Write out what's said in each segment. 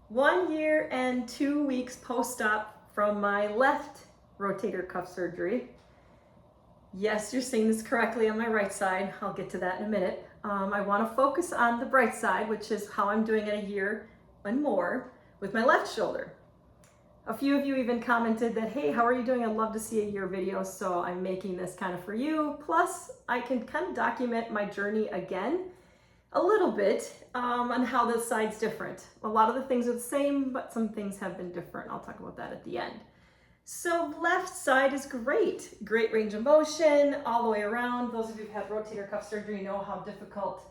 1 year and 2 weeks post-op from my left rotator cuff surgery. Yes, you're seeing this correctly on my right side. I'll get to that in a minute. I want to focus on the bright side, which is how I'm doing at a year and more with my left shoulder. A few of you even commented that, hey, how are you doing? I'd love to see a year video, so I'm making this kind of for you. Plus, I can kind of document my journey again a little bit on how the side's different. A lot of the things are the same, but some things have been different. I'll talk about that at the end. So left side is great. Great range of motion all the way around. Those of you who've had rotator cuff surgery know how difficult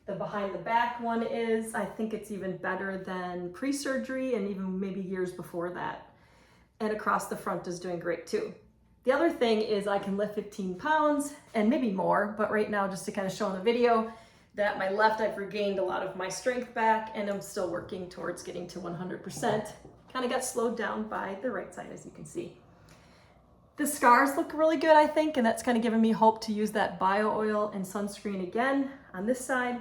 the behind the back one is. I think it's even better than pre-surgery and even maybe years before that. And across the front is doing great too. The other thing is I can lift 15 pounds and maybe more, but right now just to kind of show in the video that my left, I've regained a lot of my strength back and I'm still working towards getting to 100%. Kind of got slowed down by the right side, as you can see. The scars look really good, I think, and that's kind of given me hope to use that bio oil and sunscreen again on this side.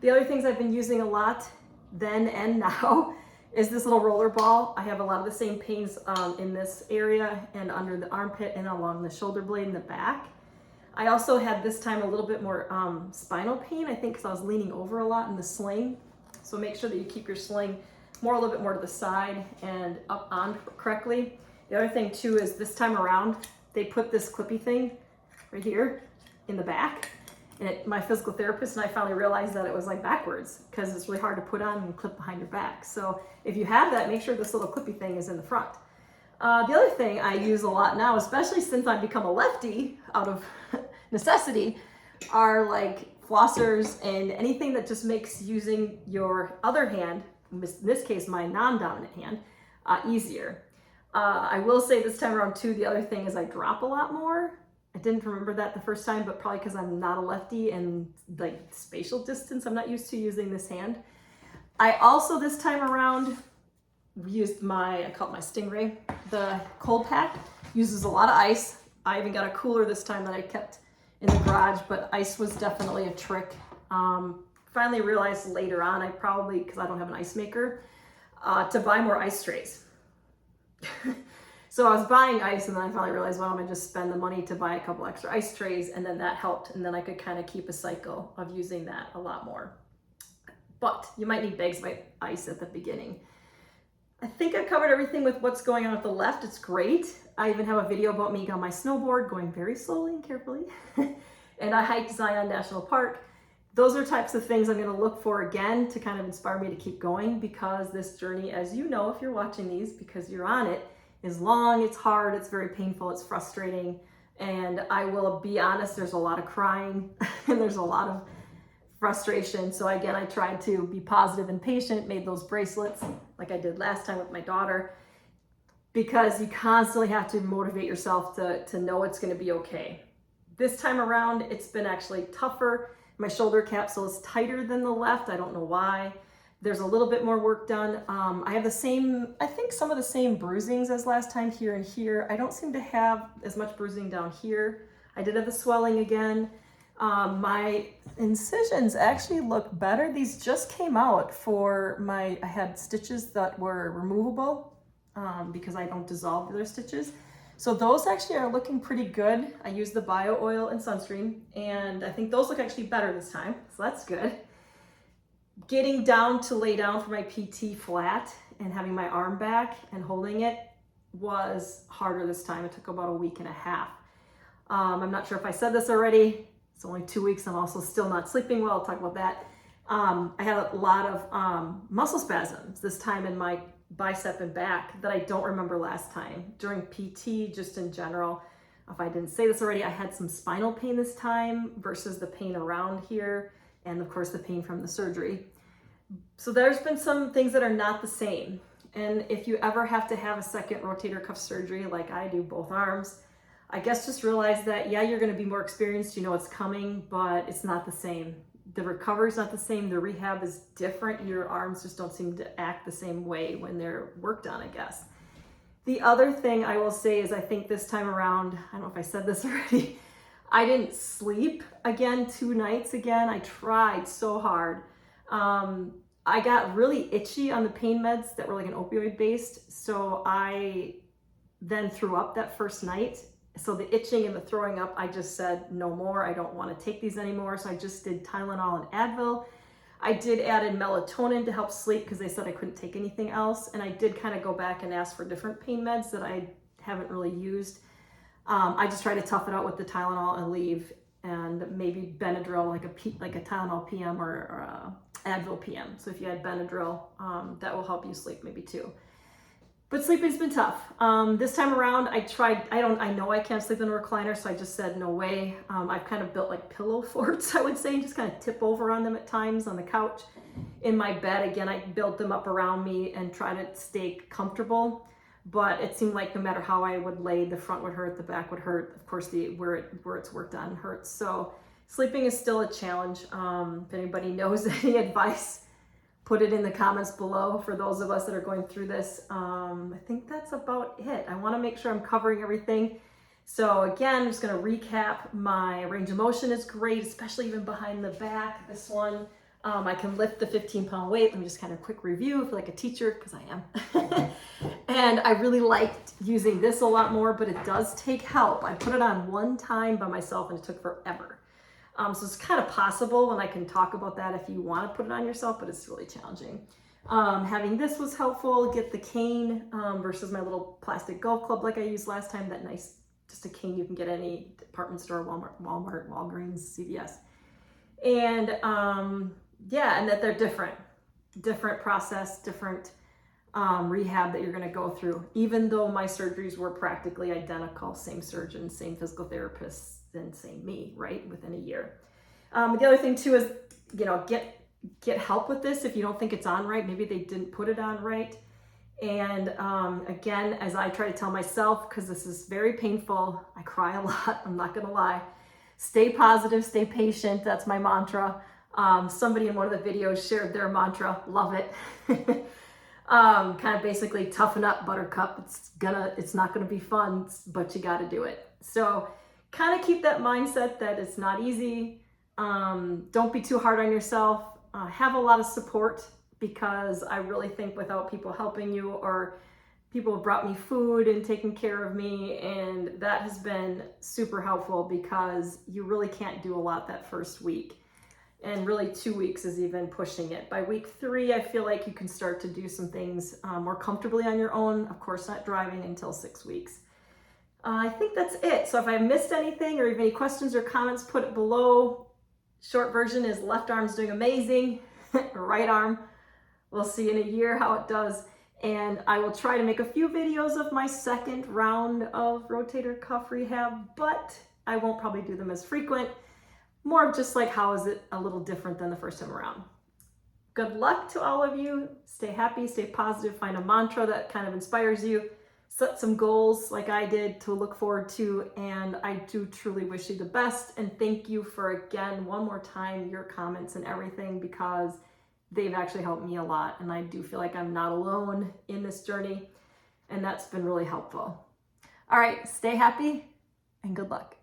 The other things I've been using a lot then and now is this little roller ball. I have a lot of the same pains in this area and under the armpit and along the shoulder blade in the back. I also had this time a little bit more spinal pain, I think because I was leaning over a lot in the sling. So make sure that you keep your sling a little bit more to the side and up on correctly. The other thing too is this time around, they put this clippy thing right here in the back. And my physical therapist and I finally realized that it was like backwards because it's really hard to put on and clip behind your back. So if you have that, make sure this little clippy thing is in the front. The other thing I use a lot now, especially since I've become a lefty out of necessity, are like flossers and anything that just makes using your other hand, in this case my non-dominant hand, easier. I will say this time around too, the other thing is I drop a lot more. I didn't remember that the first time, but probably because I'm not a lefty and like spatial distance, I'm not used to using this hand. I also this time around used I call it my Stingray. The cold pack uses a lot of ice. I even got a cooler this time that I kept in the garage, but ice was definitely a trick. Finally realized later on, I probably, because I don't have an ice maker, to buy more ice trays. So I was buying ice and then I finally realized, why don't I just spend the money to buy a couple extra ice trays, and then that helped, and then I could kind of keep a cycle of using that a lot more. But you might need bags of ice at the beginning. I think I covered everything with what's going on with the left. It's great. I even have a video about me on my snowboard going very slowly and carefully. And I hiked Zion National Park. Those are types of things I'm going to look for again to kind of inspire me to keep going, because this journey, as you know, if you're watching these, because you're on it, is long, it's hard, it's very painful, it's frustrating. And I will be honest, there's a lot of crying and there's a lot of frustration. So again, I tried to be positive and patient, made those bracelets like I did last time with my daughter, because you constantly have to motivate yourself to know it's going to be okay. This time around, it's been actually tougher. My shoulder capsule is tighter than the left. I don't know why. There's a little bit more work done. I have the same, I think some of the same bruisings as last time here and here. I don't seem to have as much bruising down here. I did have the swelling again. My incisions actually look better. These just came out for I had stitches that were removable because I don't dissolve the other stitches. So those actually are looking pretty good. I used the bio oil and sunscreen, and I think those look actually better this time. So that's good. Getting down to lay down for my PT flat and having my arm back and holding it was harder this time. It took about a week and a half. I'm not sure if I said this already. It's only 2 weeks. I'm also still not sleeping well. I'll talk about that. I had a lot of muscle spasms this time in my bicep and back that I don't remember last time. During PT, just in general, if I didn't say this already, I had some spinal pain this time versus the pain around here, and of course the pain from the surgery. So there's been some things that are not the same. And if you ever have to have a second rotator cuff surgery, like I do, both arms, I guess just realize that, yeah, you're going to be more experienced, you know it's coming, but it's not the same. The recovery is not the same. The rehab is different. Your arms just don't seem to act the same way when they're worked on, I guess. The other thing I will say is I think this time around, I don't know if I said this already, I didn't sleep again 2 nights again. I tried so hard. I got really itchy on the pain meds that were like an opioid based. So I then threw up that first night. So the itching and the throwing up, I just said no more. I don't want to take these anymore. So I just did Tylenol and Advil. I did add in melatonin to help sleep because they said I couldn't take anything else. And I did kind of go back and ask for different pain meds that I haven't really used. I just try to tough it out with the Tylenol and leave, and maybe Benadryl, like a Tylenol PM or Advil PM. So if you had Benadryl, that will help you sleep maybe too. But sleeping's been tough. This time around, I know I can't sleep in a recliner, so I just said no way. I've kind of built like pillow forts, I would say, and just kind of tip over on them at times on the couch. In my bed, again, I built them up around me and try to stay comfortable. But it seemed like no matter how I would lay, the front would hurt, the back would hurt. Of course, where it's worked on hurts. So sleeping is still a challenge. If anybody knows any advice, put it in the comments below for those of us that are going through this. I think that's about it. I want to make sure I'm covering everything. So again, I'm just going to recap. My range of motion is great, especially even behind the back. This one, I can lift the 15-pound weight. Let me just kind of quick review. I feel like a teacher because I am. And I really liked using this a lot more, but it does take help. I put it on one time by myself and it took forever. So it's kind of possible, and I can talk about that if you want to put it on yourself, but it's really challenging. Having this was helpful. Get the cane versus my little plastic golf club like I used last time. That nice, just a cane you can get any department store, Walmart, Walgreens, CVS. And yeah, and that they're different process, different rehab that you're going to go through. Even though my surgeries were practically identical, same surgeon, same physical therapists, and same me, right, within a year. The other thing too is, get help with this if you don't think it's on right. Maybe they didn't put it on right. And again, as I try to tell myself, because this is very painful, I cry a lot, I'm not going to lie. Stay positive, stay patient. That's my mantra. Somebody in one of the videos shared their mantra, love it. Kind of basically toughen up, buttercup. It's not gonna be fun, but you gotta do it. So kind of keep that mindset that it's not easy. Don't be too hard on yourself. Have a lot of support, because I really think without people helping you, or people have brought me food and taken care of me, and that has been super helpful, because you really can't do a lot that first week. And really 2 weeks is even pushing it. By week 3, I feel like you can start to do some things more comfortably on your own. Of course, not driving until 6 weeks. I think that's it. So if I missed anything, or you have any questions or comments, put it below. Short version is left arm's doing amazing. Right arm, we'll see in a year how it does. And I will try to make a few videos of my second round of rotator cuff rehab, but I won't probably do them as frequent. More of just like, how is it a little different than the first time around? Good luck to all of you. Stay happy, stay positive, find a mantra that kind of inspires you. Set some goals like I did to look forward to, and I do truly wish you the best. And thank you for, again, one more time, your comments and everything, because they've actually helped me a lot. And I do feel like I'm not alone in this journey, and that's been really helpful. All right, stay happy and good luck.